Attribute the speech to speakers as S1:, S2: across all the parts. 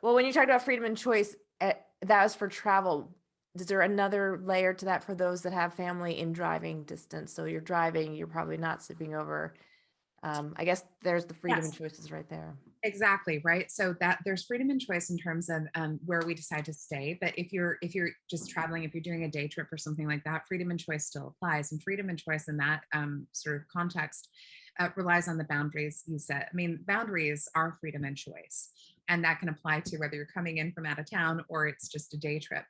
S1: Well, when you talked about freedom and choice, that was for travel. Is there another layer to that for those that have family in driving distance? So you're driving, you're probably not sleeping over. I guess there's the freedom and
S2: Yes.
S1: choices right there.
S2: Exactly, right. So that there's freedom and choice in terms of where we decide to stay. But if you're just traveling, if you're doing a day trip or something like that, freedom and choice still applies. And freedom and choice in that sort of context relies on the boundaries you set. I mean, boundaries are freedom and choice, and that can apply to whether you're coming in from out of town or it's just a day trip.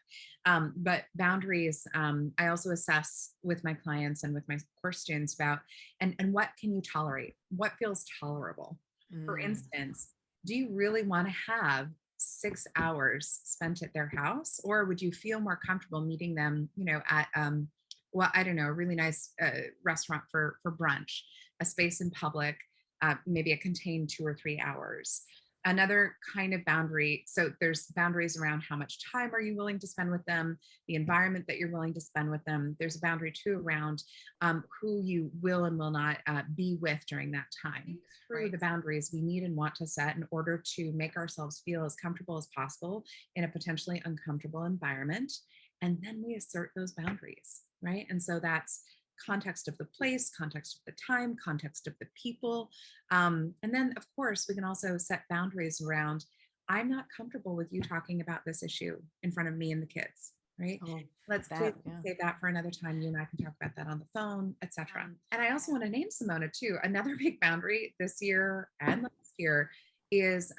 S2: But boundaries, I also assess with my clients and with my course students about and what can you tolerate? What feels tolerable? For
S1: Mm.
S2: instance, do you really want to have 6 hours spent at their house, or would you feel more comfortable meeting them, at well, I don't know, a really nice restaurant for brunch, a space in public, maybe a contained 2 or 3 hours. Another kind of boundary. So there's boundaries around how much time are you willing to spend with them, the environment that you're willing to spend with them. There's a boundary too around who you will and will not be with during that time. Through
S1: Right.
S2: the boundaries we need and want to set in order to make ourselves feel as comfortable as possible in a potentially uncomfortable environment. And then we assert those boundaries, right? And so that's context of the place, context of the time, context of the people. And then, of course, we can also set boundaries around I'm not comfortable with you talking about this issue in front of me and the kids, right?
S1: Oh,
S2: Let's please
S1: that, yeah.
S2: save that for another time. You and I can talk about that on the phone, etc. And I also want to name Simona too. Another big boundary this year and last year is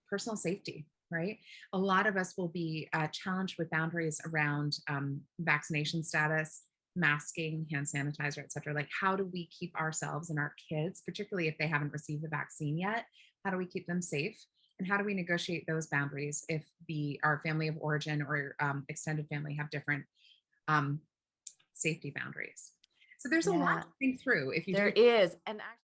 S2: personal safety. Right. A lot of us will be challenged with boundaries around vaccination status, masking, hand sanitizer, et cetera. Like, how do we keep ourselves and our kids, particularly if they haven't received the vaccine yet, how do we keep them safe? And how do we negotiate those boundaries if our family of origin or extended family have different um, safety boundaries? So there's a lot
S1: Yeah,
S2: to think through if you
S1: there
S2: do.
S1: is. And actually,